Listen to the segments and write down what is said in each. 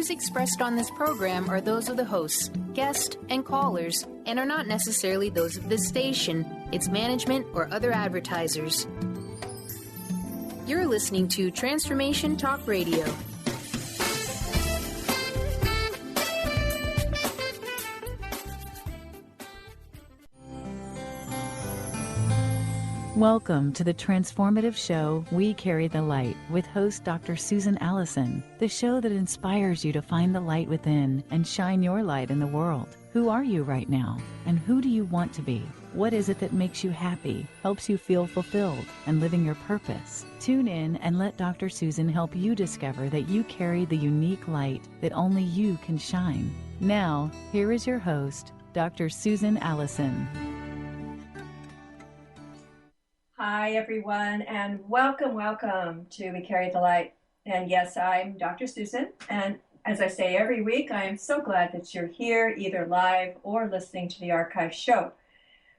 views expressed on this program are those of the hosts, guests, and callers, and are not necessarily those of this station, its management, or other advertisers. You're listening to Transformation Talk Radio. Welcome to the transformative show, We Carry the Light, with host Dr. Susan Allison, the show that inspires you to find the light within and shine your light in the world. Who are you right now? And who do you want to be? What is it that makes you happy, helps you feel fulfilled, and living your purpose? Tune in and let Dr. Susan help you discover that you carry the unique light that only you can shine. Now, here is your host, Dr. Susan Allison. Hi, everyone, and welcome to We Carry the Light. And yes, I'm Dr. Susan, and as I say every week, I am so glad that you're here, either live or listening to the archive show.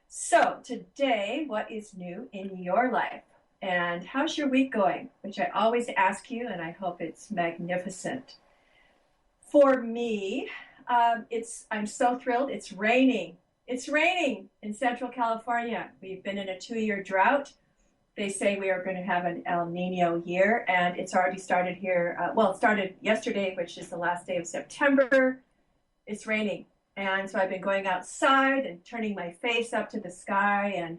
So today, what is new in your life? And how's your week going? Which I always ask you, and I hope it's magnificent. For me, I'm so thrilled. It's raining. It's raining in Central California. We've been in a 2-year drought. They say we are going to have an El Nino year, and it's already started here. It started yesterday, which is the last day of September. It's raining. And so I've been going outside and turning my face up to the sky and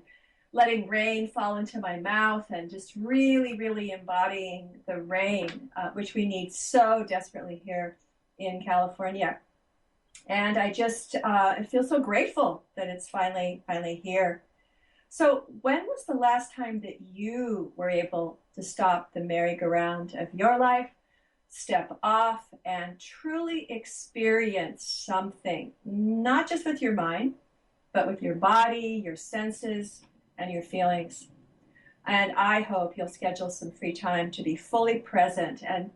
letting rain fall into my mouth and just really, really embodying the rain, which we need so desperately here in California. And I just I feel so grateful that it's finally here. So when was the last time that you were able to stop the merry-go-round of your life, step off, and truly experience something, not just with your mind, but with your body, your senses, and your feelings? And I hope you'll schedule some free time to be fully present. And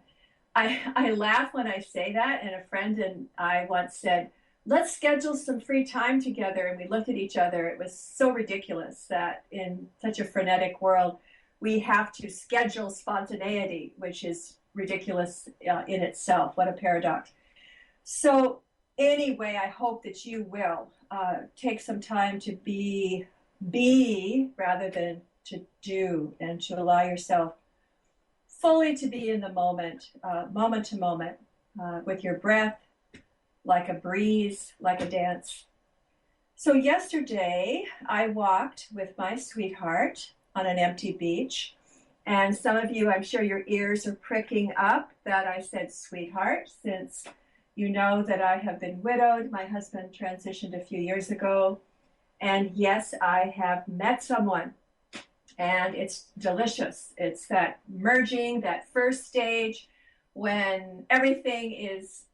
I laugh when I say that, and a friend and I once said, let's schedule some free time together. And we looked at each other. It was so ridiculous that in such a frenetic world, we have to schedule spontaneity, which is ridiculous in itself. What a paradox. So anyway, I hope that you will take some time to be rather than to do, and to allow yourself fully to be in the moment, moment to moment, with your breath, like a breeze, like a dance. So yesterday, I walked with my sweetheart on an empty beach. And some of you, I'm sure your ears are pricking up that I said sweetheart, since you know that I have been widowed. My husband transitioned a few years ago. And yes, I have met someone. And it's delicious. It's that merging, that first stage when everything is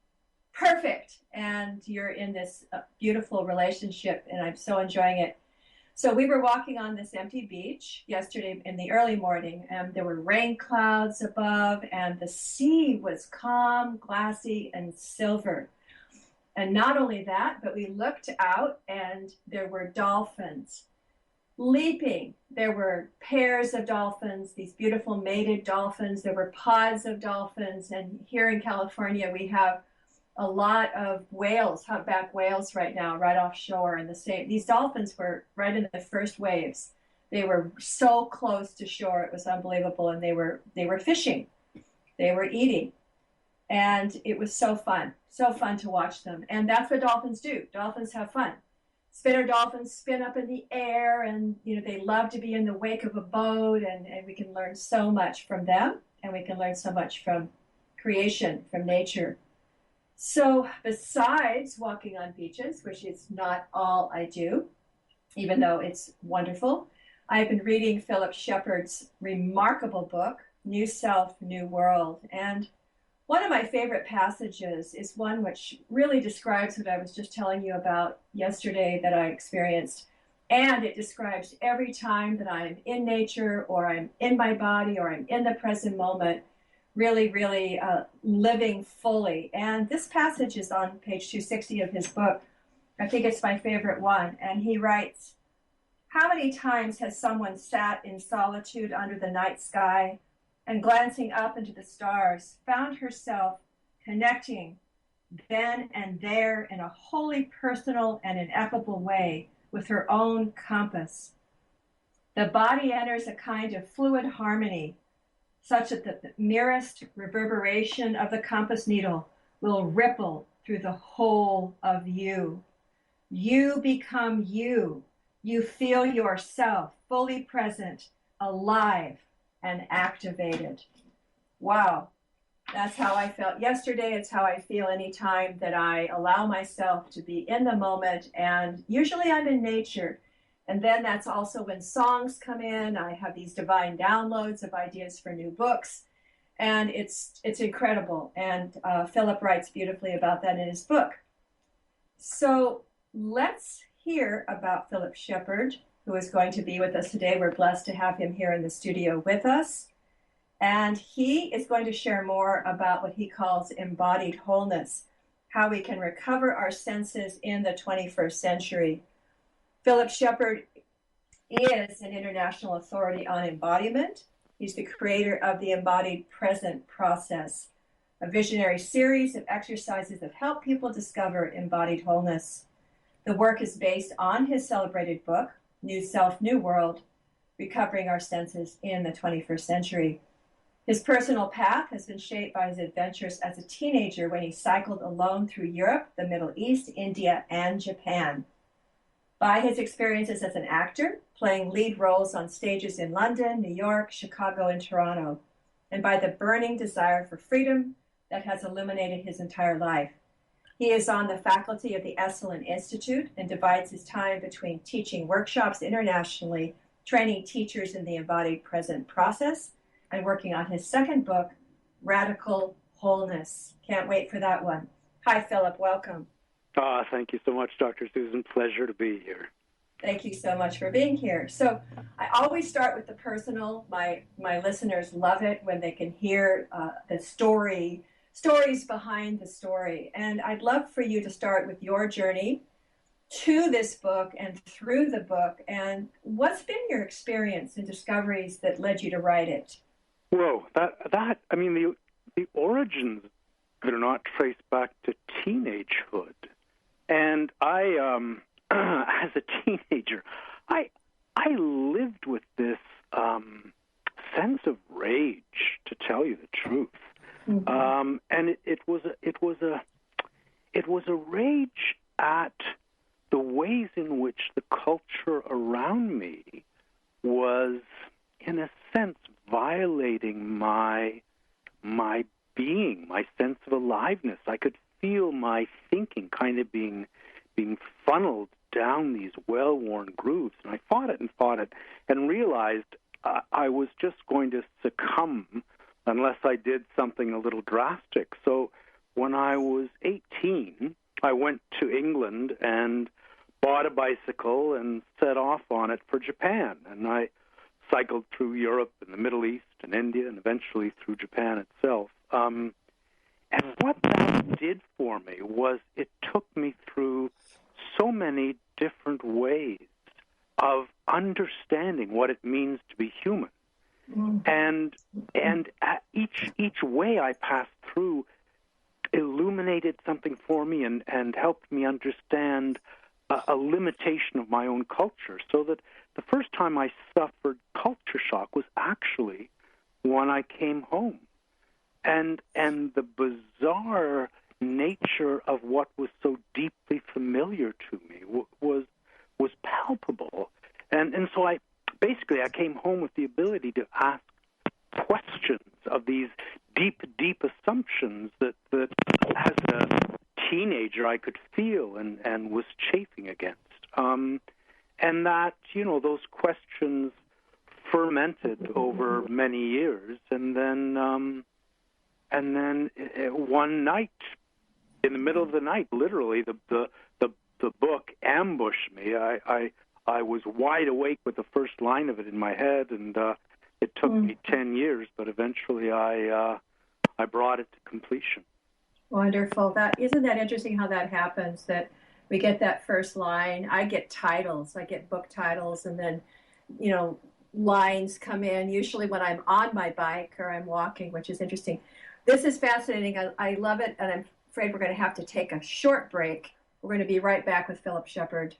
perfect and you're in this beautiful relationship, and I'm so enjoying it. So we were walking on this empty beach yesterday in the early morning, and there were rain clouds above, and the sea was calm, glassy, and silver. And not only that, but we looked out and there were dolphins leaping. There were pairs of dolphins, these beautiful mated dolphins. There were pods of dolphins. And here in California, we have a lot of whales, humpback whales right now, right offshore. And these dolphins were right in the first waves. They were so close to shore. It was unbelievable. And they were fishing. They were eating. And it was so fun to watch them. And that's what dolphins do. Dolphins have fun. Spinner dolphins spin up in the air, and they love to be in the wake of a boat, and we can learn so much from them, and we can learn so much from creation, from nature. So besides walking on beaches, which is not all I do, even though it's wonderful, I've been reading Philip Shepard's remarkable book, New Self, New World. And one of my favorite passages is one which really describes what I was just telling you about yesterday that I experienced. And it describes every time that I'm in nature, or I'm in my body, or I'm in the present moment, really, really living fully. And this passage is on page 260 of his book. I think it's my favorite one. And he writes, "How many times has someone sat in solitude under the night sky and glancing up into the stars, found herself connecting then and there in a wholly personal and ineffable way with her own compass. The body enters a kind of fluid harmony, such that the merest reverberation of the compass needle will ripple through the whole of you. You become you. You feel yourself fully present, alive, and activated. Wow. That's how I felt yesterday. It's how I feel anytime that I allow myself to be in the moment. And usually I'm in nature. And then that's also when songs come in. I have these divine downloads of ideas for new books. And it's incredible. And Philip writes beautifully about that in his book. So let's hear about Philip Shepard, who is going to be with us today. We're blessed to have him here in the studio with us. And he is going to share more about what he calls embodied wholeness, how we can recover our senses in the 21st century. Philip Shepard is an international authority on embodiment. He's the creator of the Embodied Present Process, a visionary series of exercises that help people discover embodied wholeness. The work is based on his celebrated book, New Self, New World, Recovering Our Senses in the 21st Century. His personal path has been shaped by his adventures as a teenager when he cycled alone through Europe, the Middle East, India, and Japan. By his experiences as an actor, playing lead roles on stages in London, New York, Chicago, and Toronto, and by the burning desire for freedom that has illuminated his entire life. He is on the faculty of the Esalen Institute and divides his time between teaching workshops internationally, training teachers in the embodied present process, and working on his second book, Radical Wholeness. Can't wait for that one. Hi, Philip. Welcome. Thank you so much, Dr. Susan. Pleasure to be here. Thank you so much for being here. So I always start with the personal. My listeners love it when they can hear the stories behind the story. And I'd love for you to start with your journey to this book and through the book. And what's been your experience and discoveries that led you to write it? Whoa, the origins are not traced back to teenagehood. And I, as a teenager, I lived with this sense of rage, to tell you the truth. Mm-hmm. And it was a rage at the ways in which the culture around me was, in a sense, violating my being, my sense of aliveness. I could feel my thinking kind of being funneled down these well-worn grooves. And I fought it and realized I was just going to succumb unless I did something a little drastic. So when I was 18, I went to England and bought a bicycle and set off on it for Japan. And I cycled through Europe and the Middle East and India and eventually through Japan itself. And what that did for me was it took me through so many different ways of understanding what it means to be human. Mm-hmm. And at each way I passed through illuminated something for me and helped me understand a limitation of my own culture, so that the first time I suffered culture shock was actually when I came home. And the bizarre nature of what was so deeply familiar to me was palpable. And so I came home with the ability to ask questions of these deep assumptions that as a teenager I could feel and was chafing against. And that, those questions fermented over many years. And then one night, in the middle of the night, literally, the book ambushed me. I was wide awake with the first line of it in my head, and it took me 10 years, but eventually I brought it to completion. Wonderful. Isn't that interesting how that happens, that we get that first line. I get titles. I get book titles, and then, lines come in, usually when I'm on my bike or I'm walking, which is interesting. This is fascinating. I love it, and I'm afraid we're going to have to take a short break. We're going to be right back with Philip Shepard.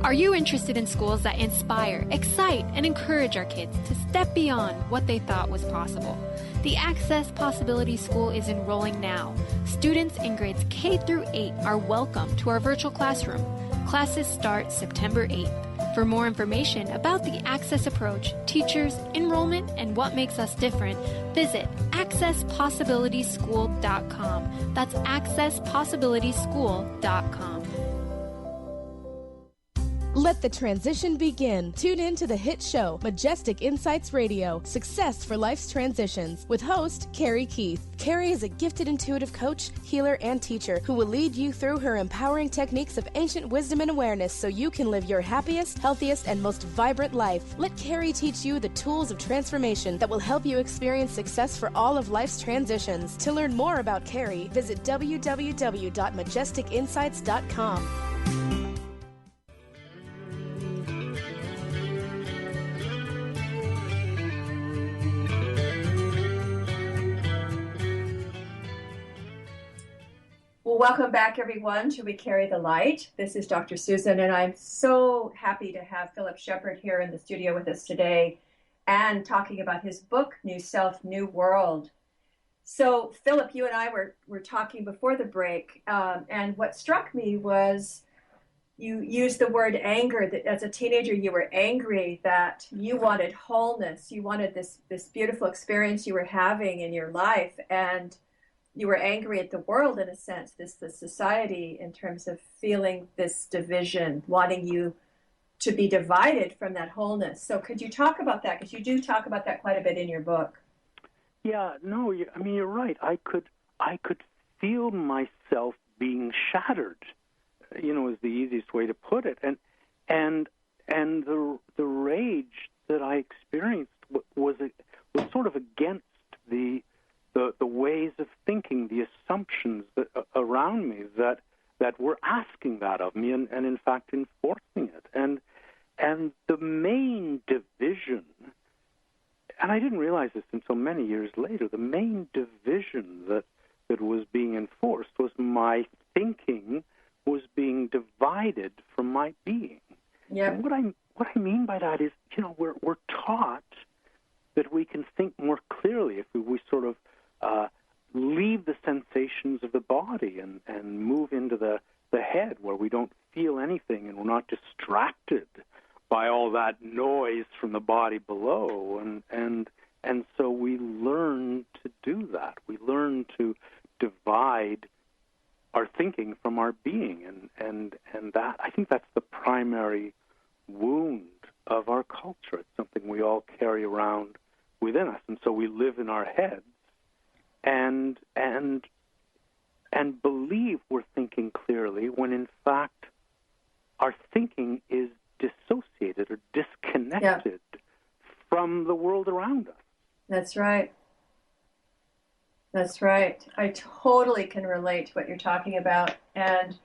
Are you interested in schools that inspire, excite, and encourage our kids to step beyond what they thought was possible? The Access Possibility School is enrolling now. Students in grades K through 8 are welcome to our virtual classroom. Classes start September 8th. For more information about the Access approach, teachers, enrollment, and what makes us different, visit accesspossibilityschool.com. That's accesspossibilityschool.com. Let the transition begin. Tune in to the hit show, Majestic Insights Radio, Success for Life's Transitions, with host Carrie Keith. Carrie is a gifted intuitive coach, healer, and teacher who will lead you through her empowering techniques of ancient wisdom and awareness so you can live your happiest, healthiest, and most vibrant life. Let Carrie teach you the tools of transformation that will help you experience success for all of life's transitions. To learn more about Carrie, visit www.majesticinsights.com. Well, welcome back, everyone, to We Carry the Light. This is Dr. Susan, and I'm so happy to have Philip Shepard here in the studio with us today and talking about his book, New Self, New World. So, Philip, you and I were talking before the break, and what struck me was you used the word anger, that as a teenager you were angry, that you wanted wholeness, you wanted this beautiful experience you were having in your life, and you were angry at the world in a sense, the society, in terms of feeling this division, wanting you to be divided from that wholeness. So could you talk about that? Because you do talk about that quite a bit in your book. Yeah, no, I mean, you're right. I could feel myself being shattered, is the easiest way to put it. And the rage that I experienced was sort of against the ways of thinking, the assumptions that, around me that were asking that of me and in fact enforcing it. And the main division, and I didn't realize this until many years later, the main division that was being enforced was my thinking was being divided from my being. Yeah. And what I mean by that is, we're taught that we can think more clearly if we sort of leave the sensations of the body and move into the head where we don't feel anything and we're not distracted by all that noise from the body below. And so we learn to do that. We learn to divide our thinking from our being. And that, I think that's the primary wound of our culture. It's something we all carry around within us. And so we live in our heads and believe we're thinking clearly when in fact our thinking is dissociated or disconnected from the world around us. That's right. That's right. I totally can relate to what you're talking about. And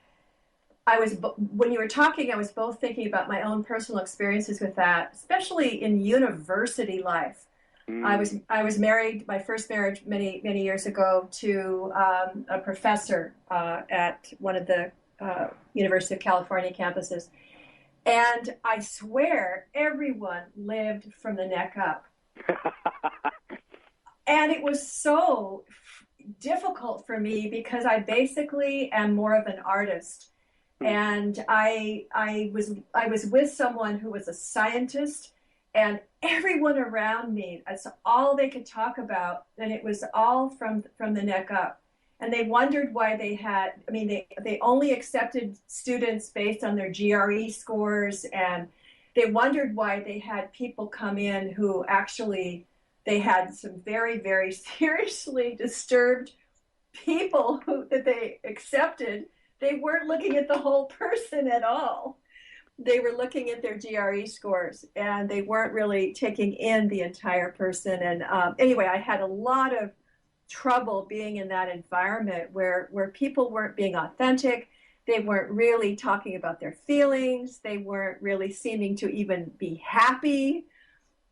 when you were talking, I was both thinking about my own personal experiences with that, especially in university life. I was married, my first marriage many years ago, to a professor at one of the University of California campuses. And I swear everyone lived from the neck up. And it was so difficult for me because I basically am more of an artist. And I was with someone who was a scientist, and everyone around me, that's all they could talk about, and it was all from the neck up. And they wondered why they only accepted students based on their GRE scores, and they wondered why they had people come in who actually, they had some very, very seriously disturbed people that they accepted. They weren't looking at the whole person at all. They were looking at their GRE scores, and they weren't really taking in the entire person. And anyway, I had a lot of trouble being in that environment where people weren't being authentic. They weren't really talking about their feelings. They weren't really seeming to even be happy.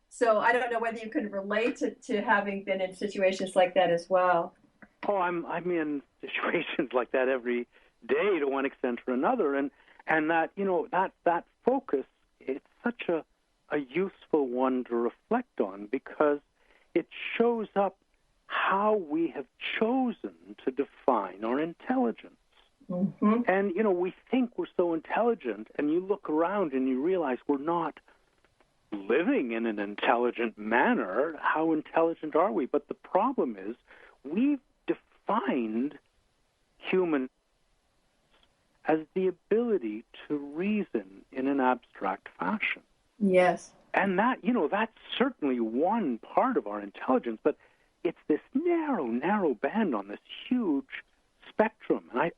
So I don't know whether you can relate to having been in situations like that as well. Oh, I'm in situations like that every day to one extent or another, and that, you know, that focus, it's such a useful one to reflect on, because it shows up how we have chosen to define our intelligence. Mm-hmm. And, you know, we think we're so intelligent, and you look around and you realize we're not living in an intelligent manner. How intelligent are we? But the problem is we've defined human as the ability to reason in an abstract fashion. Yes. And that, you know, that's certainly one part of our intelligence, but it's this narrow band on this huge spectrum. And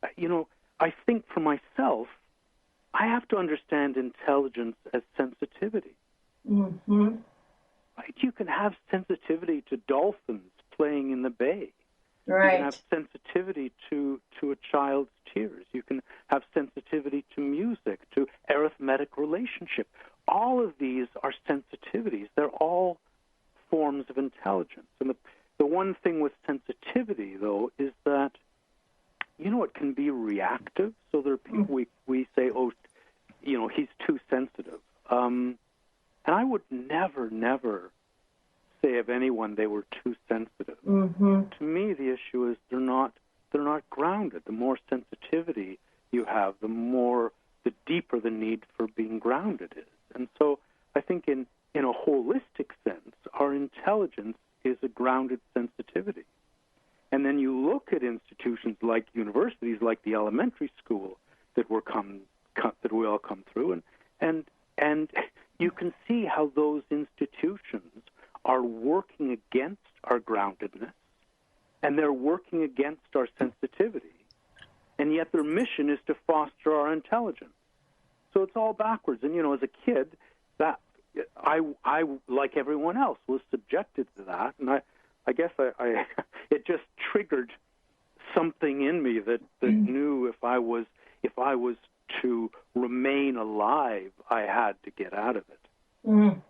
I think for myself, I have to understand intelligence as sensitivity. Mm-hmm. Right? You can have sensitivity to dolphins playing in the bay. Right. You can have sensitivity to a child's tears. You can have sensitivity to music, to arithmetic relationship. All of these are sensitivities. They're all forms of intelligence. And the one thing with sensitivity, though, is that, you know, it can be reactive. So there are people we say, oh, you know, he's too sensitive. And I would never say of anyone they were too sensitive. Mm-hmm. To me, the issue is they're not grounded. The more sensitivity you have, the deeper the need for being grounded is. And so I think in a holistic sense, our intelligence is a grounded sensitivity. And then you look at institutions like universities, like the elementary school that we all come through, and you can see how those institutions are working against our groundedness, and they're working against our sensitivity, and yet their mission is to foster our intelligence. So it's all backwards. And, you know, as a kid, that I like everyone else, was subjected to that, and I guess I it just triggered something in me that knew if I was to remain alive, I had to get out of it. Mm.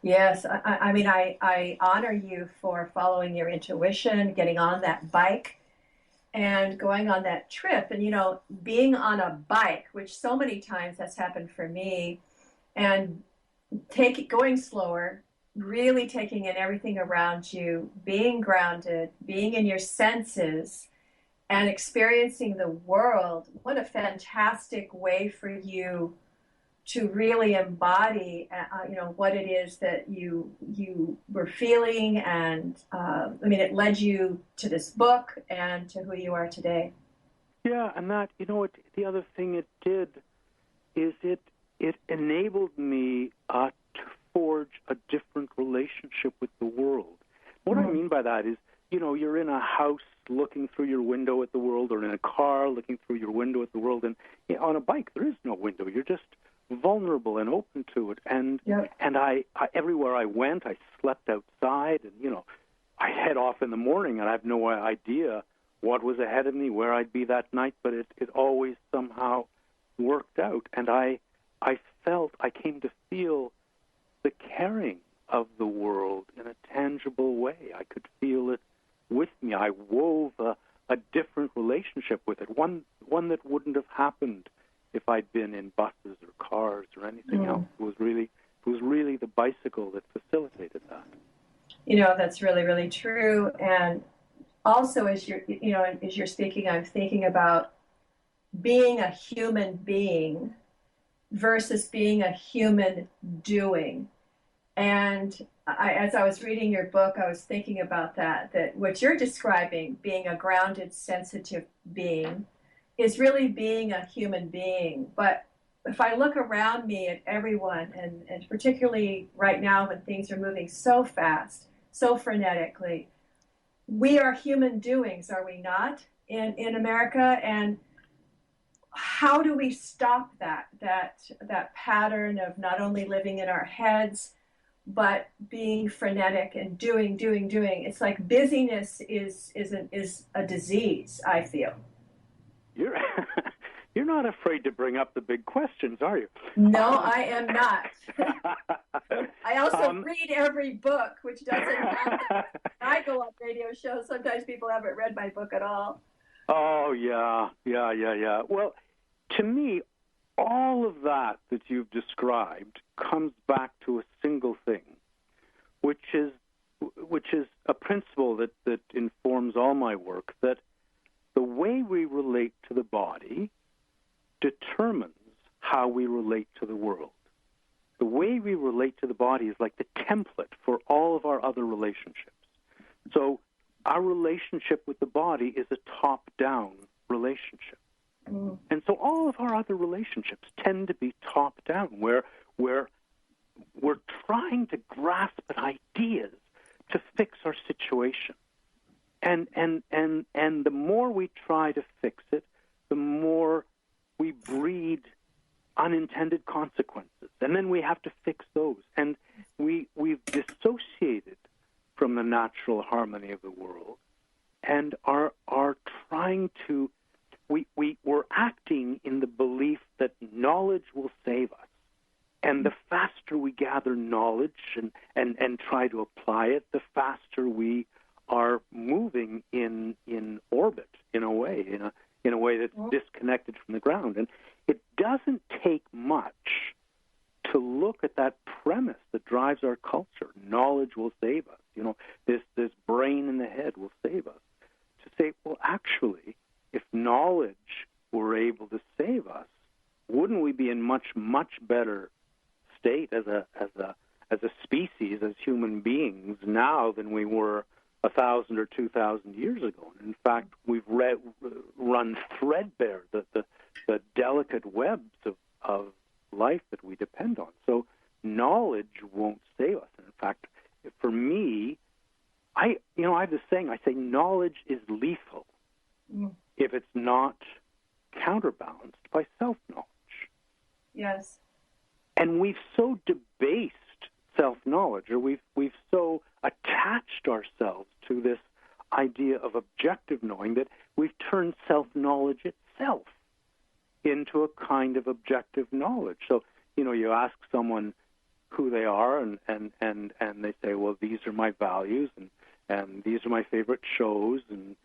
Yes, I mean, I honor you for following your intuition, getting on that bike and going on that trip. And, you know, being on a bike, which so many times has happened for me, and going slower, really taking in everything around you, being grounded, being in your senses, and experiencing the world. What a fantastic way for you to really embody, you know, what it is that you were feeling. And I mean, it led you to this book and to who you are today. Yeah, and that, you know, the other thing it did is it enabled me to forge a different relationship with the world. What I mean by that is, you know, you're in a house looking through your window at the world, or in a car looking through your window at the world, and you know, on a bike there is no window. You're just vulnerable and open to it. And I everywhere I went, I slept outside, and you know, I head off in the morning, and I have no idea what was ahead of me, where I'd be that night, but it always somehow worked out. And I came to feel the caring of the world in a tangible way. I could feel it with me. I wove a different relationship with it, one that wouldn't have happened if I'd been in buses or cars or anything else. It was really the bicycle that facilitated that. You know, that's really, really true. And also, as you're speaking, I'm thinking about being a human being versus being a human doing. And as I was reading your book, I was thinking about that what you're describing, being a grounded, sensitive being, is really being a human being. But if I look around me at everyone, and particularly right now when things are moving so fast, so frenetically, we are human doings, are we not, in America? And how do we stop that pattern of not only living in our heads, but being frenetic and doing? It's like busyness is a disease, I feel. You're not afraid to bring up the big questions, are you? No, I am not. I also read every book, which doesn't happen. I go on radio shows. Sometimes people haven't read my book at all. Oh, yeah. Well, to me, all of that you've described comes back to a single thing, which is a principle that informs all my work, that the way we relate to the body determines how we relate to the world. The way we relate to the body is like the template for all of our other relationships. So our relationship with the body is a top-down relationship. Mm. And so all of our other relationships tend to be top-down, where we're trying to grasp at ideas to fix our situation. And the more we try to fix it, the more we breed unintended consequences. And then we have to fix those. And we've dissociated from the natural harmony of the world and are trying to, we're acting in the belief that knowledge will save us. And the faster we gather knowledge and try to apply it, the faster we are moving in orbit, in a way that's disconnected from the ground. And it doesn't take much to look at that premise that drives our culture. Knowledge will save us. This brain in the head will save us. To say, well, actually, if knowledge were able to save us, wouldn't we be in much better state as a species, as human beings now than we were 1,000 or 2,000 years ago? And in fact, we've run threadbare the delicate webs of life that we depend on. So knowledge won't save us. And in fact, for me, I have this saying. I say knowledge is lethal if it's not counterbalanced by self-knowledge. Yes. And we've so debased self-knowledge, or we've so attached ourselves to this idea of objective knowing that we've turned self-knowledge itself into a kind of objective knowledge. So, you ask someone who they are, and they say, well, these are my values, and these are my favorite shows, and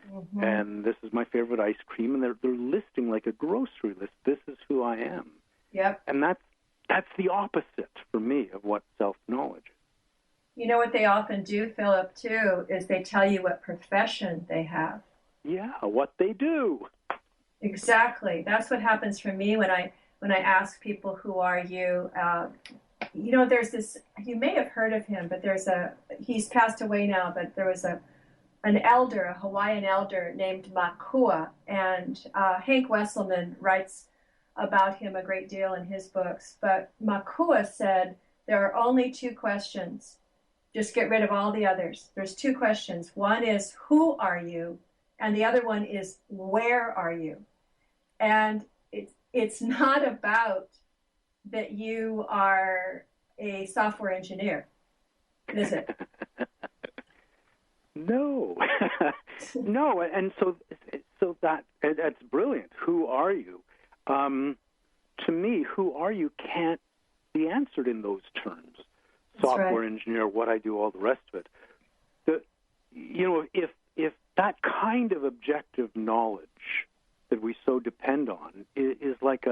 this is my favorite ice cream, and they're listing like a grocery list. This is who I am. Yep. And that's the opposite for me of what self-knowledge is. You know what they often do, Philip, too, is they tell you what profession they have. Yeah, what they do. Exactly. That's what happens for me when I ask people, who are you? There's this, you may have heard of him, but he's passed away now, but there was an elder, a Hawaiian elder named Makua, and Hank Wesselman writes about him a great deal in his books. But Makua said, there are only two questions. Just get rid of all the others. There's two questions. One is, who are you? And the other one is, where are you? And it's not about that you are a software engineer, is it? No. No, and so that's brilliant. Who are you? To me, who are you can't be answered in those terms. Software engineer, what I do, all the rest of it. If that kind of objective knowledge that we so depend on is like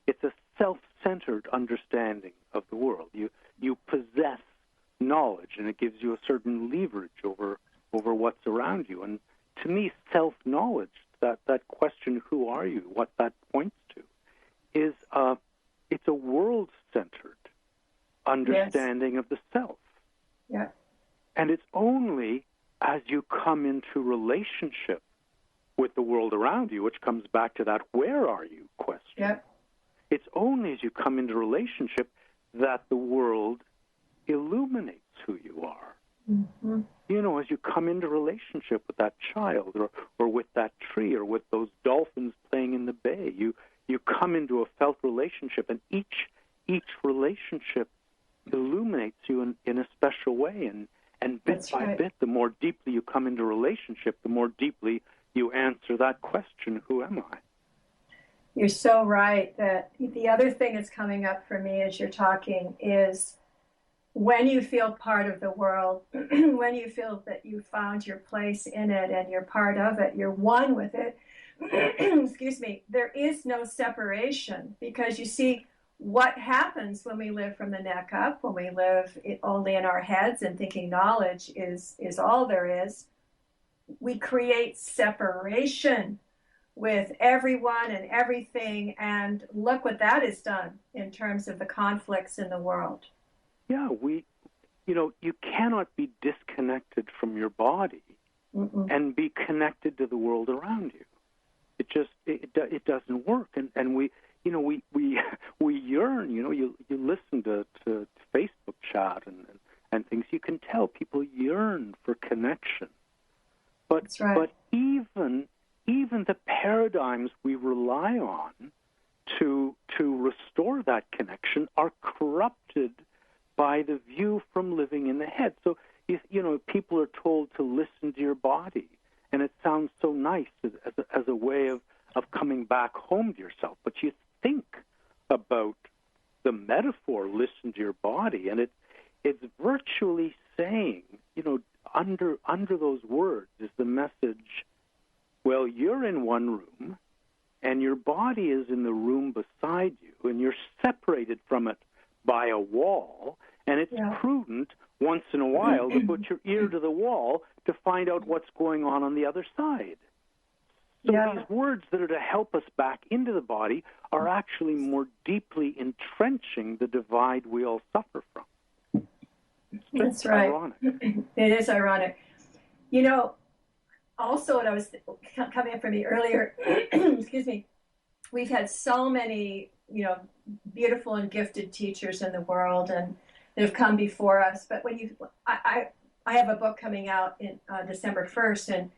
it's a self-centered understanding of the world. You possess knowledge, and it gives you a certain leverage over what's around you. And to me, self-knowledge, that question, who are you, what that points to, is it's a world-centered understanding of the self. Yeah. And it's only as you come into relationship with the world around you, which comes back to that where are you question. Yeah. It's only as you come into relationship that the world illuminates who you are. Mm-hmm. As you come into relationship with that child or with that tree or with those dolphins playing in the bay, you come into a felt relationship, and each relationship illuminates you in a special way. And bit by bit, the more deeply you come into relationship, the more deeply you answer that question, who am I? You're so right. That the other thing that's coming up for me as you're talking is when you feel part of the world, when you feel that you found your place in it and you're part of it, you're one with it, excuse me, there is no separation, because you see what happens when we live from the neck up, when we live only in our heads and thinking knowledge is all there is. We create separation with everyone and everything, and look what that has done in terms of the conflicts in the world. Yeah, you cannot be disconnected from your body and be connected to the world around you. It doesn't work, and we yearn. You listen to Facebook chat and things. You can tell people yearn for connection. But That's right. But even the paradigms we rely on to restore that connection are corrupted by the view from living in the head. So people are told to listen to your body, and it sounds so nice as a way of coming back home to yourself. But you think about the metaphor, listen to your body, and it's virtually saying, under those words is the message, well, you're in one room, and your body is in the room beside you, and you're separated from it by a wall, and it's prudent once in a while to put your ear to the wall to find out what's going on the other side. So these words that are to help us back into the body are actually more deeply entrenching the divide we all suffer from. That's right. Ironic. It is ironic. Also what I was coming up for me earlier, excuse me, we've had so many, beautiful and gifted teachers in the world, and they've come before us. But when I have a book coming out in December 1st, and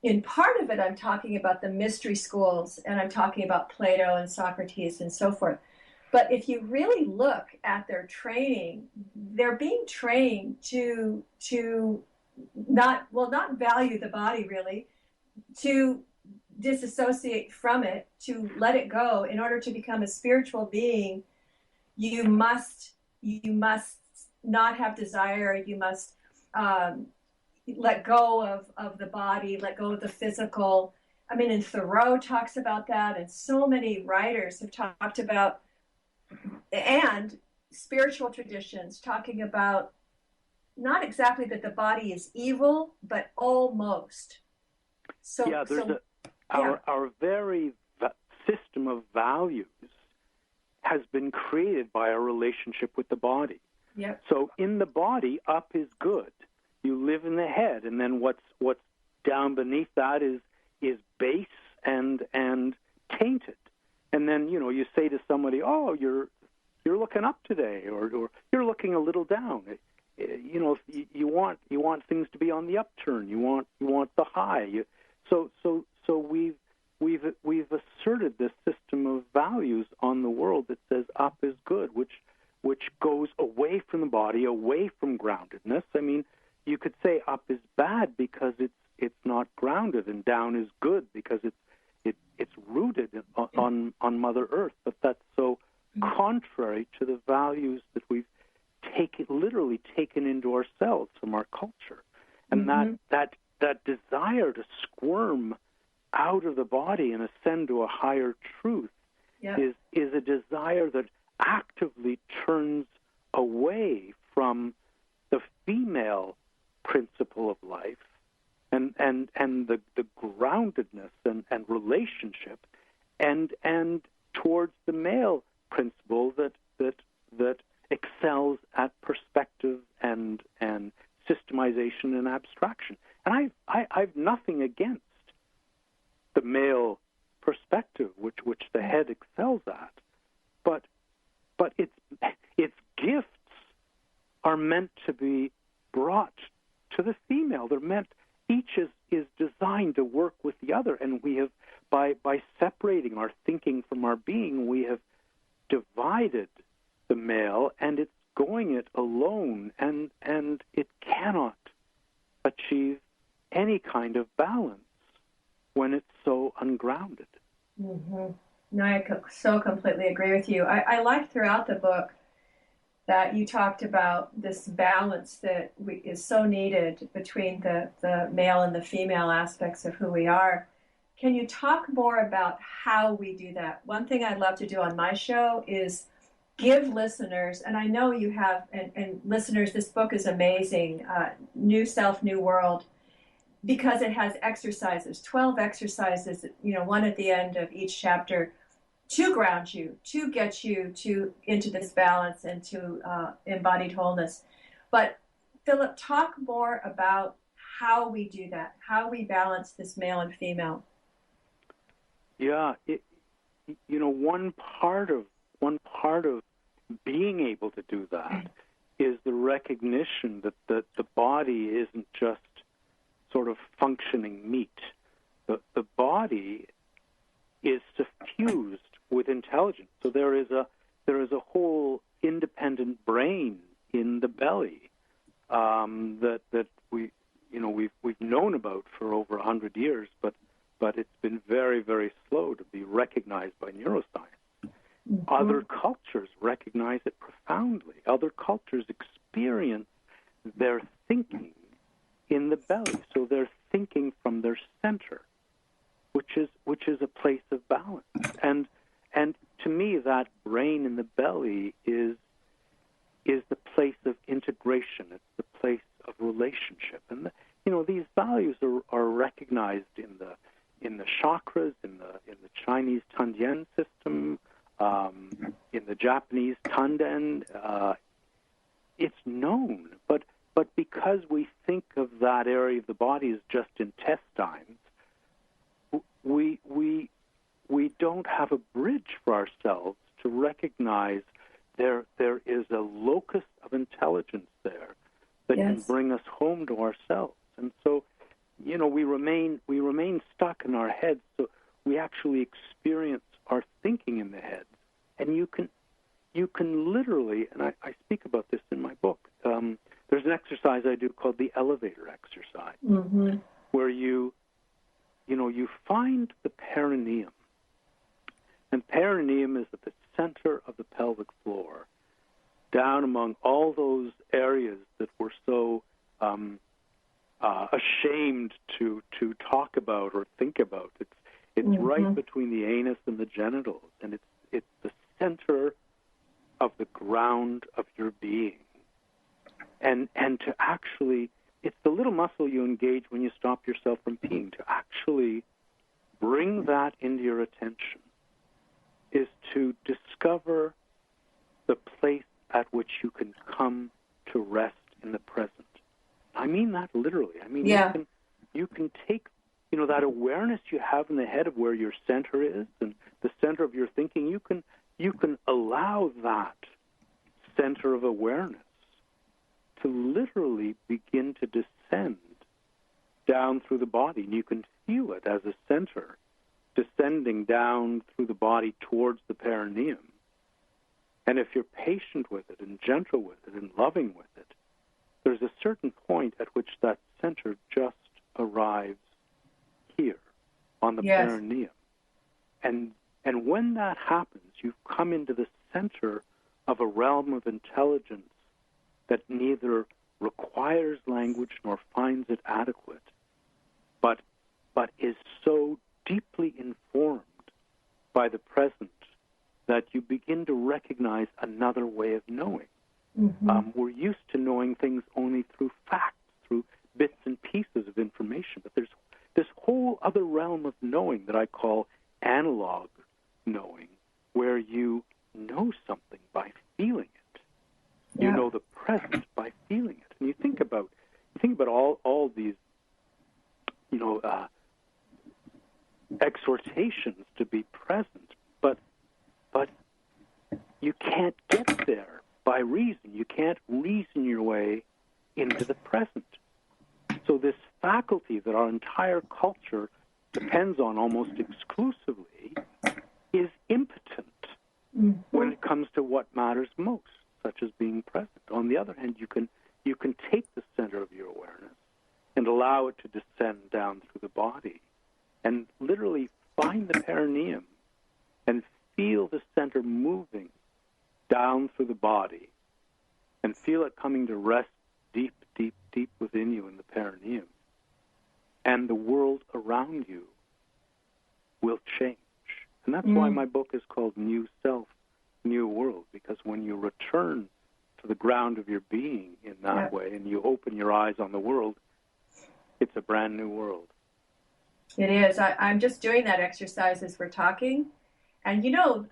in part of it, I'm talking about the mystery schools, and I'm talking about Plato and Socrates and so forth. But if you really look at their training, they're being trained to not value the body, really, to disassociate from it, to let it go. In order to become a spiritual being, you must not have desire. You must let go of the body, let go of the physical. I mean, and Thoreau talks about that, and so many writers have talked about, and spiritual traditions talking about not exactly that the body is evil, but almost. Our very system of values has been created by our relationship with the body. Yep. So in the body, up is good. You live in the head, and then what's down beneath that is base and tainted. And then you say to somebody, "Oh, you're looking up today," or "You're looking a little down." You want things to be on the upturn. You want the high. So we've asserted this system of values on the world that says up is good, which goes away from the body, away from groundedness. I mean, you could say up is bad because it's not grounded, and down is good because it's rooted on Mother Earth. But that's so contrary to the values that we've literally taken into ourselves from our culture, and that desire to squirm out of the body and ascend to a higher truth is a desire that actively turns away from the female principle of life and the groundedness and relationship and towards the male principle that excels at perspective and systemization and abstraction. And I've nothing against the male perspective, which the head excels at, but its gifts are meant to be brought to the female. They're meant, each is designed to work with the other, and we have, by separating our thinking from our being, we have divided the male, and it's going it alone, and it cannot achieve any kind of balance when it's so ungrounded. Mm-hmm. No, I so completely agree with you. I like throughout the book that you talked about this balance that is so needed between the male and the female aspects of who we are. Can you talk more about how we do that? One thing I'd love to do on my show is give listeners, and I know you have, and listeners, this book is amazing, New Self, New World, because it has exercises, 12 exercises, one at the end of each chapter to ground you, to get you into this balance and to embodied wholeness. But Philip, talk more about how we do that, how we balance this male and female. Yeah, one part of being able to do that is the recognition that the body isn't just sort of functioning meat. The body is suffused with intelligence. So there is a whole independent brain in the belly that we've known about for over 100 years, but it's been very, very slow to be recognized by neuroscience. Mm-hmm. Other cultures recognize it profoundly. Other cultures experience their thinking in the belly. So they're thinking from their center, which is a place of balance. And to me, that brain in the belly is the place of integration. It's the place of relationship. And these values are recognized in the chakras, in the Chinese Tandian system, in the Japanese Tanden. It's known, but because we think of that area of the body as just intestines, we don't have a bridge for ourselves to recognize there is a locus of intelligence there that yes. can bring us home to ourselves. And so, we remain stuck in our heads. So we actually experience our thinking in the head. And you can literally, and I speak about this in my book. There's an exercise I do called the elevator exercise, mm-hmm. where you find the perineum. And perineum is at the center of the pelvic floor, down among all those areas that we're so ashamed to talk about or think about. It's mm-hmm. right between the anus and the genitals, and it's the center of the ground of your being. And to actually, it's the little muscle you engage when you stop yourself from peeing. To actually bring that into your attention is to discover the place at which you can come to rest in the present. I mean that literally. I mean, yeah. you can take, that awareness you have in the head of where your center is and the center of your thinking, you can allow that center of awareness to literally begin to descend down through the body. And you can feel it as a center descending down through the body towards the perineum. And if you're patient with it and gentle with it and loving with it, there's a certain point at which that center just arrives here on the yes. perineum. And when that happens, you've come into the center of a realm of intelligence that neither requires language nor finds it adequate, but is so deeply informed by the present that you begin to recognize another way of knowing. Mm-hmm. We're used to knowing things only through facts, through bits and pieces of information, but there's this whole other realm of knowing that I call analog knowing, where you know something by feeling it. Yeah. You know the present by feeling it. And you think about all these, exhortations to be present, but you can't get there by reason. You can't reason your way into the present. So this faculty that our entire culture depends on almost exclusively is impotent mm-hmm. when it comes to what matters most, such as being present. On the other hand, you can take the center of your awareness and allow it to descend down through the body and literally find the perineum and feel the center moving down through the body, and feel it coming to rest deep, deep, deep within you in the perineum, and the world around you will change. And that's why my book is called New Self, New World, because when you return to the ground of your being in that way and you open your eyes on the world, it's a brand new world. It is. I'm just doing that exercise as we're talking. And, you know,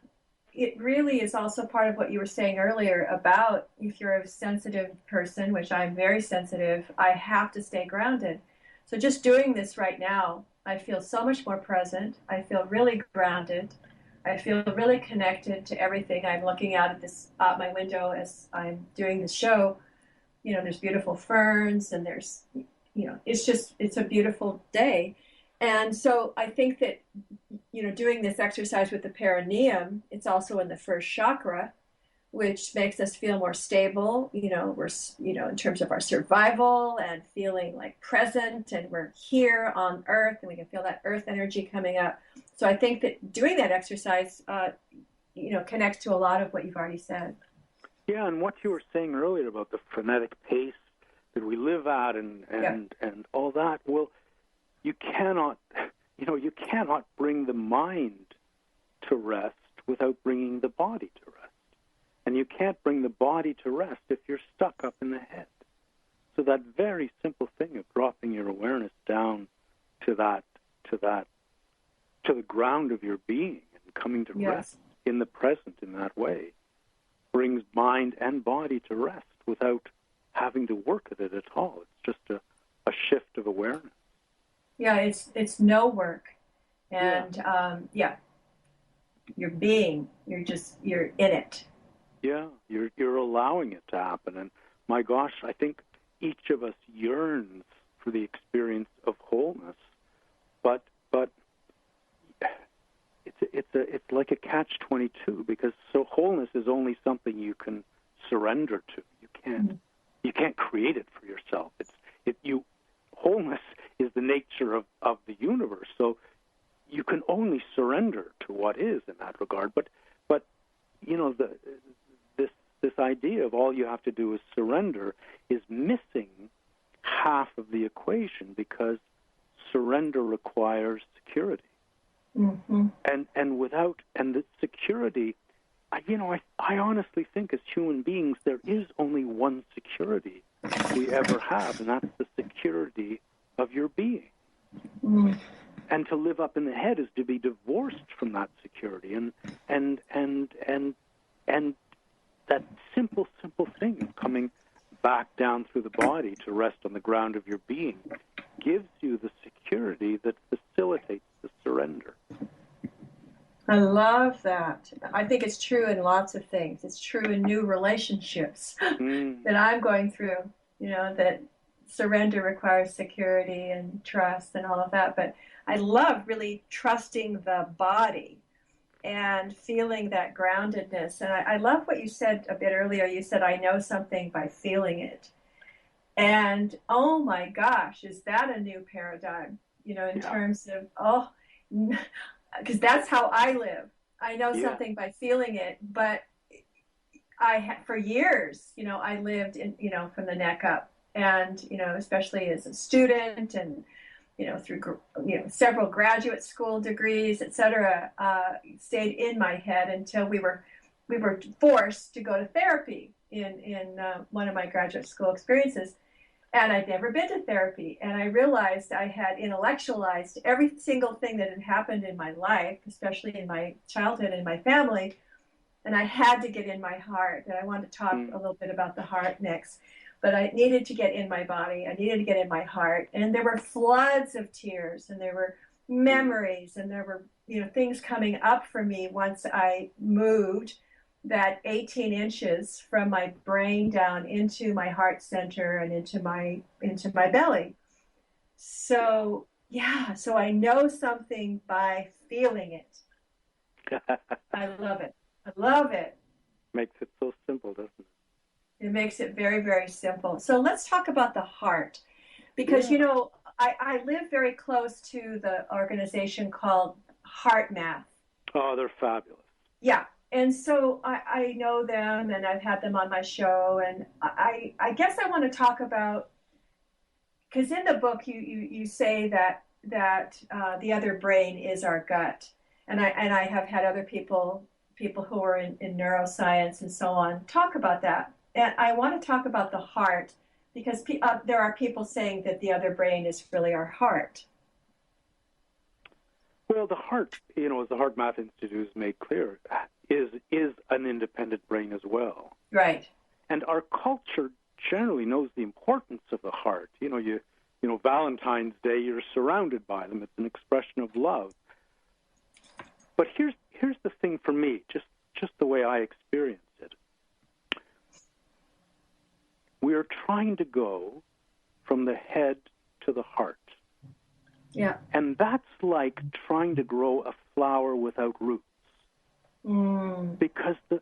it really is also part of what you were saying earlier about if you're a sensitive person, which I'm very sensitive, I have to stay grounded. So just doing this right now, I feel so much more present. I feel really grounded. I feel really connected to everything. I'm looking out my window as I'm doing the show. You know, there's beautiful ferns and there's, you know, it's a beautiful day. And so I think that, you know, doing this exercise with the perineum, it's also in the first chakra, which makes us feel more stable. You know, we're, you know, in terms of our survival and feeling like present, and we're here on Earth, and we can feel that Earth energy coming up. So I think that doing that exercise, you know, connects to a lot of what you've already said. Yeah, and what you were saying earlier about the frenetic pace that we live at and all that, well, you cannot bring the mind to rest without bringing the body to rest. And you can't bring the body to rest if you're stuck up in the head. So that very simple thing of dropping your awareness down to the ground of your being and coming to rest in the present in that way brings mind and body to rest without having to work at it at all. It's just a shift of awareness. Yeah, it's no work. And you're being, you're in it. Yeah, you're allowing it to happen. And my gosh, I think each of us yearns for the experience of wholeness, but it's like a catch-22, because so wholeness is only something you can surrender to. You can't create it for yourself. Wholeness is the nature of the universe. So you can only surrender to what is in that regard. But you know, this idea of all you have to do is surrender is missing half of the equation, because surrender requires security. Mm-hmm. And the security, I honestly think as human beings there is only one security we ever have, and that's the security of your being. Mm. And to live up in the head is to be divorced from that security, and that simple thing of coming back down through the body to rest on the ground of your being gives you the security that facilitates the surrender. I love that. I think it's true in lots of things. It's true in new relationships that I'm going through, you know, that surrender requires security and trust and all of that. But I love really trusting the body and feeling that groundedness. And I love what you said a bit earlier. You said, I know something by feeling it. And, oh my gosh, is that a new paradigm, you know, in terms of, because that's how I live. I know something by feeling it, but for years, you know, I lived in, you know, from the neck up, and, you know, especially as a student and, you know, through, you know, several graduate school degrees, et cetera, stayed in my head until we were forced to go to therapy in one of my graduate school experiences. And I'd never been to therapy. And I realized I had intellectualized every single thing that had happened in my life, especially in my childhood and my family. And I had to get in my heart. And I want to talk a little bit about the heart next. But I needed to get in my body. I needed to get in my heart. And there were floods of tears, and there were memories, and there were, you know, things coming up for me once I moved that 18 inches from my brain down into my heart center and into my belly. So so I know something by feeling it. I love it. I love it. Makes it so simple, doesn't it? It makes it very, very simple. So let's talk about the heart, because you know, I live very close to the organization called Heart Math. Oh, they're fabulous. Yeah. And so I know them, and I've had them on my show, and I guess I want to talk about, because in the book you say that the other brain is our gut, and I have had other people who are in neuroscience and so on talk about that, and I want to talk about the heart, because there are people saying that the other brain is really our heart. Well, the heart, as the Heart Math Institute has made clear, is an independent brain as well. Right. And our culture generally knows the importance of the heart. Valentine's Day, you're surrounded by them. It's an expression of love. But here's the thing for me, just the way I experienced it. We are trying to go from the head to the heart. Yeah. And that's like trying to grow a flower without roots. Because the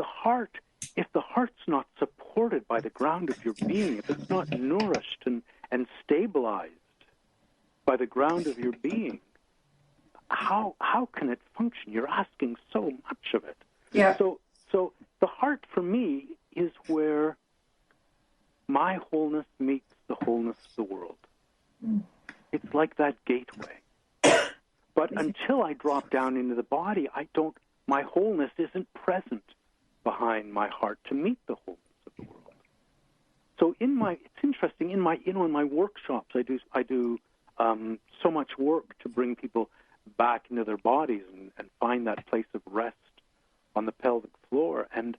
heart, if the heart's not supported by the ground of your being, if it's not nourished and stabilized by the ground of your being, how can it function? You're asking so much of it. Yeah. So the heart for me is where my wholeness meets the wholeness of the world. It's like that gateway. But until I drop down into the body, my wholeness isn't present behind my heart to meet the wholeness of the world. So it's interesting, in my workshops, I do so much work to bring people back into their bodies and find that place of rest on the pelvic floor, and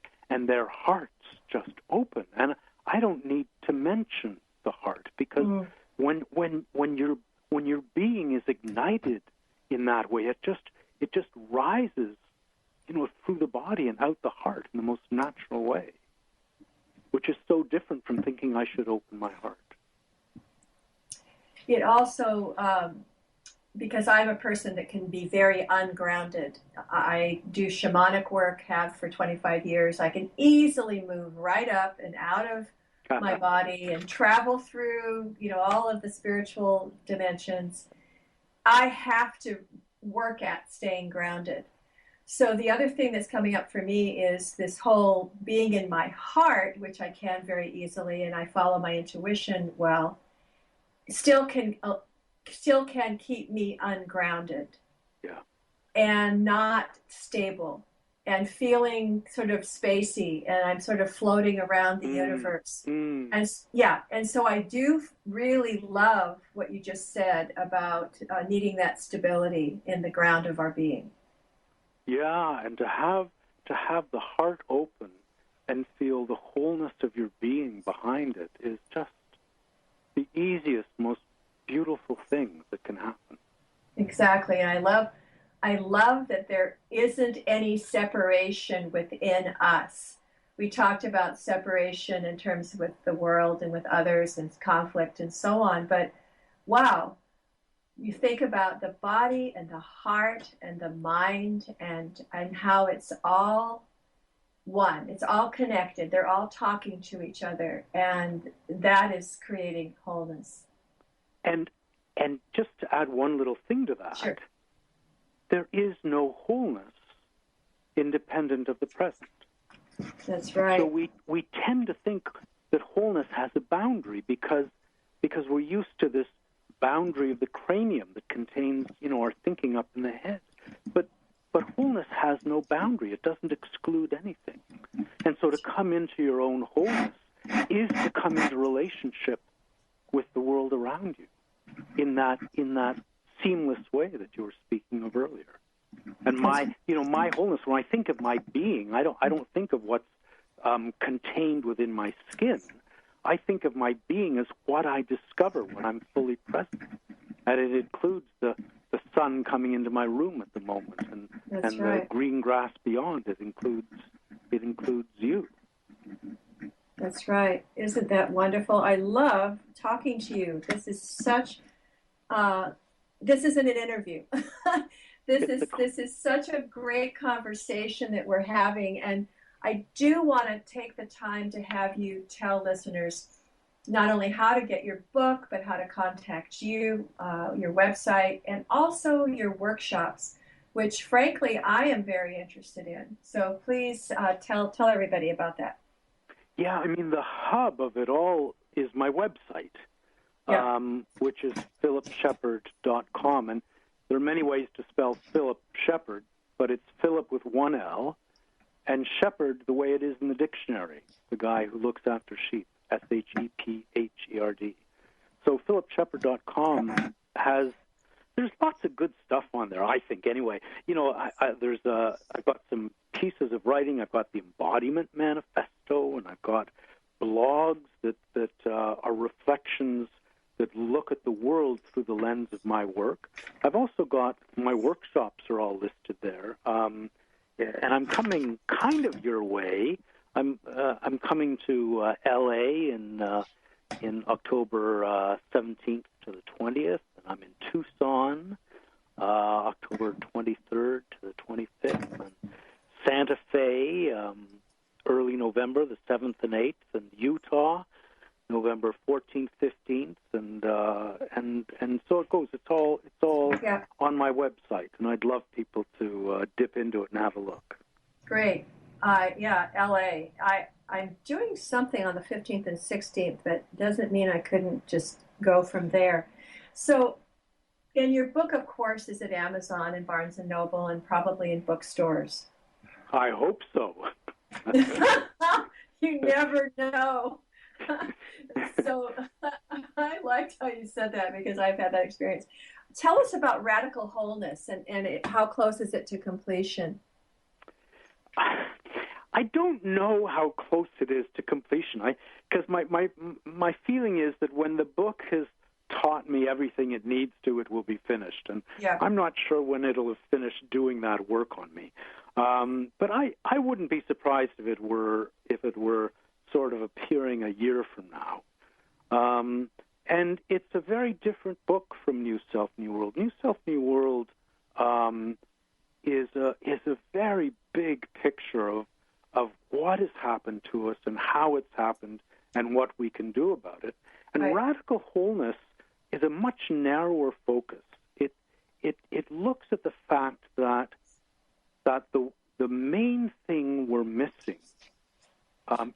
their hearts just open. And I don't need to mention the heart, because when your being is ignited in that way, it just rises, through the body and out the heart in the most natural way, which is so different from thinking I should open my heart. It also, because I'm a person that can be very ungrounded. I do shamanic work, have for 25 years. I can easily move right up and out of my body and travel through, all of the spiritual dimensions. I have to work at staying grounded. So the other thing that's coming up for me is this whole being in my heart, which I can very easily, and I follow my intuition well, still can keep me ungrounded. Yeah. And not stable, and feeling sort of spacey, and I'm sort of floating around the universe. And so I do really love what you just said about needing that stability in the ground of our being. Yeah, and to have the heart open and feel the wholeness of your being behind it is just the easiest, most beautiful thing that can happen. Exactly, and I love that there isn't any separation within us. We talked about separation in terms with the world and with others and conflict and so on, but wow, you think about the body and the heart and the mind and how it's all one. It's all connected. They're all talking to each other, and that is creating wholeness. And just to add one little thing to that, sure. There is no wholeness independent of the present. That's right. So we tend to think that wholeness has a boundary because we're used to this boundary of the cranium that contains, our thinking up in the head. But wholeness has no boundary. It doesn't exclude anything. And so to come into your own wholeness is to come into relationship with the world around you in that seamless way that you were speaking of earlier. And my wholeness, when I think of my being, I don't think of what's contained within my skin. I think of my being as what I discover when I'm fully present. And it includes the sun coming into my room at the moment and the green grass beyond. It includes you. That's right. Isn't that wonderful? I love talking to you. This is such this isn't an interview. This is such a great conversation that we're having, and I do want to take the time to have you tell listeners not only how to get your book, but how to contact you, your website, and also your workshops. which frankly I am very interested in. So please tell everybody about that. Yeah, I mean, the hub of it all is my website, which is philipshepard.com. And there are many ways to spell Philip Shepherd, but it's Philip with one L, and Shepherd the way it is in the dictionary, the guy who looks after sheep, SHEPHERD. So philipshepard.com there's lots of good stuff on there, I think, anyway. You know, I've got some pieces of writing. I've got the Embodiment Manifesto, and I've got blogs that are reflections that look at the world through the lens of my work. I've also got my workshops are all listed there, and I'm coming kind of your way. I'm coming to L.A. in October 17th to the 20th, and I'm in Tucson October 23rd to the 25th, and Santa Fe early November the 7th and 8th, and Utah November 14th, 15th, and so it goes. It's all on my website, and I'd love people to dip into it and have a look. Great. LA. I'm doing something on the 15th and 16th, but doesn't mean I couldn't just go from there. So, and your book, of course, is at Amazon and Barnes & Noble and probably in bookstores. I hope so. You never know. So I liked how you said that because I've had that experience. Tell us about radical wholeness and how close is it to completion? I don't know how close it is to completion. Because my feeling is that when the book has taught me everything it needs to, it will be finished. And I'm not sure when it'll have finished doing that work on me. But I wouldn't be surprised if it were sort of appearing a year from now. And it's a very different book from New Self, New World. New Self, New World is a very big picture of what has happened to us and how it's happened and what we can do about it. And radical wholeness is a much narrower focus. It looks at the fact that the main thing we're missing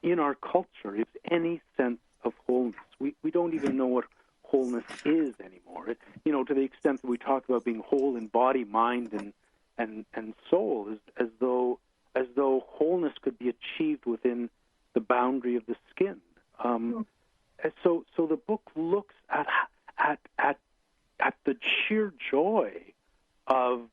in our culture is any sense of wholeness. We don't even know what wholeness is anymore. To the extent that we talk about being whole in body, mind, and soul, as though wholeness could be achieved within the boundary of the skin. So the book looks at the sheer joy of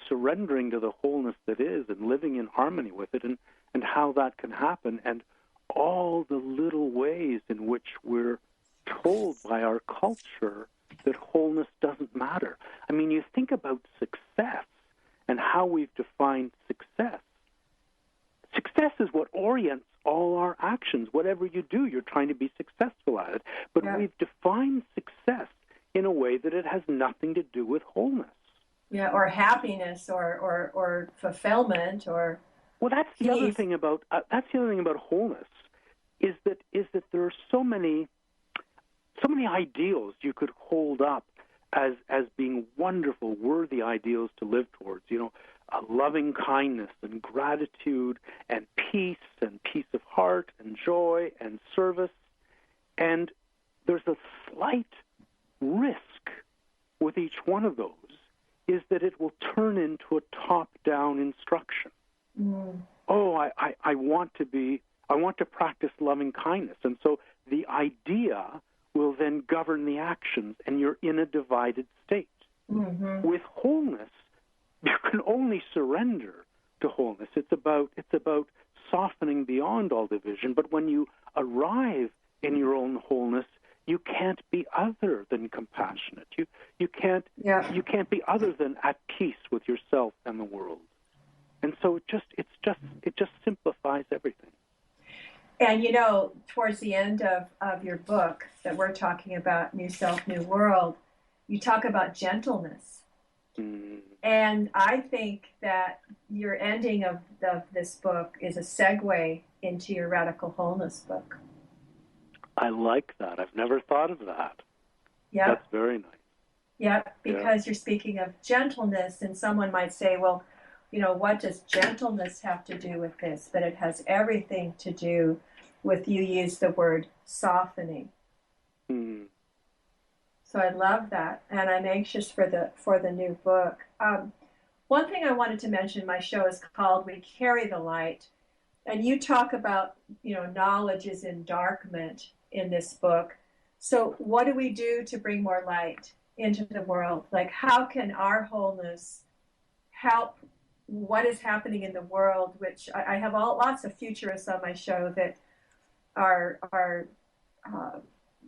surrendering to the wholeness that is and living in harmony with it, and how that can happen, and all the little ways in which we're told by our culture that wholeness doesn't matter. I mean, you think about success and how we've defined success. Success is what orients all our actions. Whatever you do, you're trying to be successful at it. But we've defined success in a way that it has nothing to do with wholeness. Yeah, or happiness, or fulfillment, or well, that's the other thing about wholeness is that there are so many ideals you could hold up as being wonderful, worthy ideals to live towards. Loving kindness and gratitude and peace of heart and joy and service. And there's a slight risk with each one of those, is that it will turn into a top-down instruction. Oh, I want to practice loving kindness. And so the idea will then govern the actions, and you're in a divided state. With wholeness, you can only surrender to wholeness. It's about softening beyond all division. But when you arrive in your own wholeness, you can't be other than compassionate. You can't be other than at peace with yourself and the world. And so it just simplifies everything. And towards the end of your book that we're talking about, New Self, New World, you talk about gentleness. And I think that your ending of this book is a segue into your Radical Wholeness book. I like that. I've never thought of that. Yeah. That's very nice. Yep, because you're speaking of gentleness, and someone might say, well, what does gentleness have to do with this? But it has everything to do with, you use the word softening. Mm. So I love that, and I'm anxious for the new book. One thing I wanted to mention, my show is called We Carry the Light, and you talk about, knowledge is endowment in this book. So what do we do to bring more light into the world? Like, how can our wholeness help what is happening in the world, which I have lots of futurists on my show that are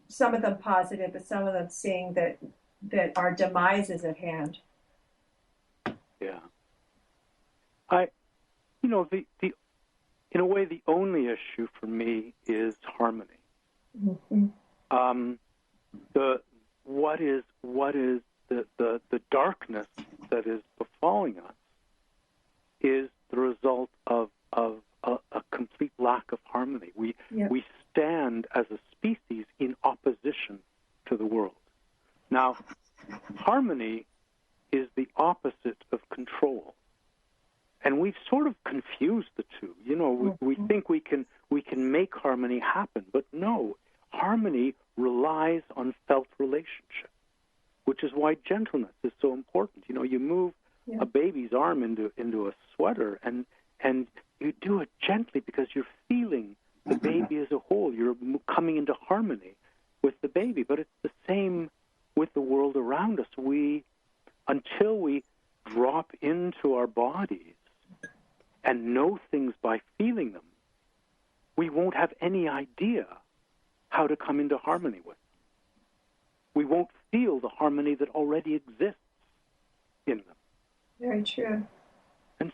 some of them positive, but some of them seeing that our demise is at hand. Yeah. The in a way, the only issue for me is harmony. Mm-hmm. What is the darkness that is befalling us is the result of a complete lack of harmony. We stand as a species in opposition to the world. Now, harmony is the opposite of control. And we've sort of confused the two. We think we can make harmony happen, but no, harmony relies on felt relationship, which is why gentleness is so important. You move a baby's arm into a sweater, and you do it gently because you're feeling the baby as a whole. You're coming into harmony with the baby, but it's the same with the world around us. Until we drop into our bodies and know things by feeling them, we won't have any idea how to come into harmony with them. We won't feel the harmony that already exists in them. Very true. And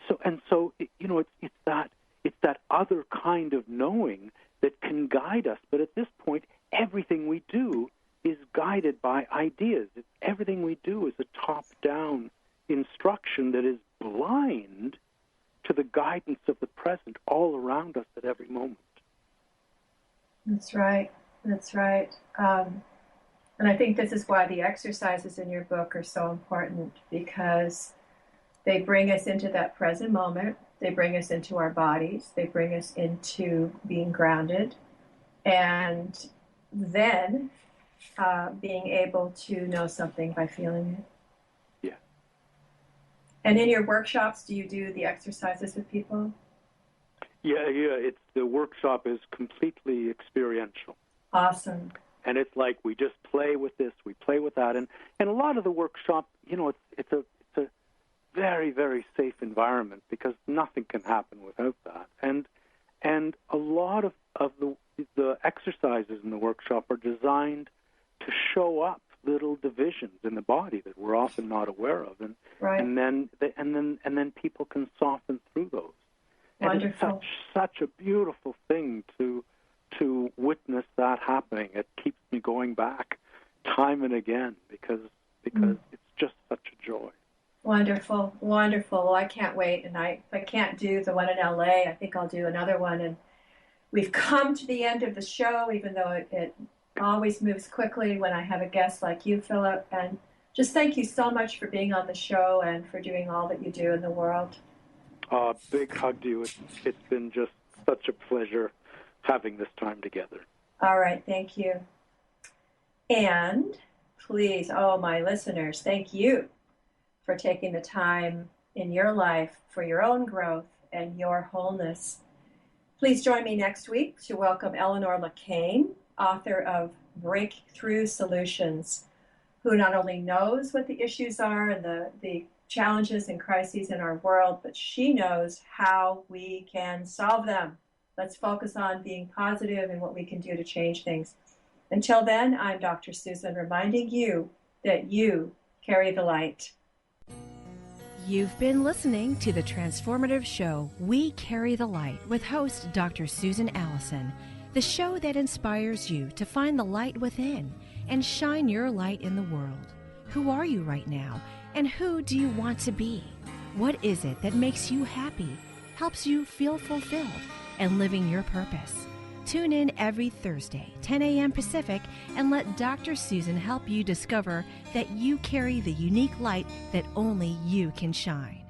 so it's that other kind of knowing that can guide us. But at this point, everything we do is guided by ideas. Everything we do is a top-down instruction that is blind to the guidance of the present all around us at every moment. That's right. And I think this is why the exercises in your book are so important, because they bring us into that present moment. They bring us into our bodies. They bring us into being grounded. And then being able to know something by feeling it. Yeah. And in your workshops, do you do the exercises with people? Yeah. The workshop is completely experiential. Awesome. And it's like we just play with this, we play with that, and a lot of the workshop, it's a very, very safe environment because nothing can happen without that. And a lot of the exercises in the workshop are designed to show up little divisions in the body that we're often not aware of, and then people can soften through those. Wonderful. And it's such a beautiful thing to witness that happening. It keeps me going back time and again because it's just such a joy. Wonderful. Well, I can't wait. And if I can't do the one in LA, I think I'll do another one. And we've come to the end of the show, even though it always moves quickly when I have a guest like you, Philip. And just thank you so much for being on the show and for doing all that you do in the world. Big hug to you. It's been just such a pleasure having this time together. All right. Thank you. And please, my listeners, thank you for taking the time in your life for your own growth and your wholeness. Please join me next week to welcome Eleanor McCain, author of Breakthrough Solutions, who not only knows what the issues are and the challenges and crises in our world, but she knows how we can solve them. Let's focus on being positive and what we can do to change things. Until then, I'm Dr. Susan, reminding you that you carry the light. You've been listening to The Transformative Show, We Carry the Light, with host Dr. Susan Allison, the show that inspires you to find the light within and shine your light in the world. Who are you right now, and who do you want to be? What is it that makes you happy, helps you feel fulfilled, and living your purpose? Tune in every Thursday, 10 a.m. Pacific, and let Dr. Susan help you discover that you carry the unique light that only you can shine.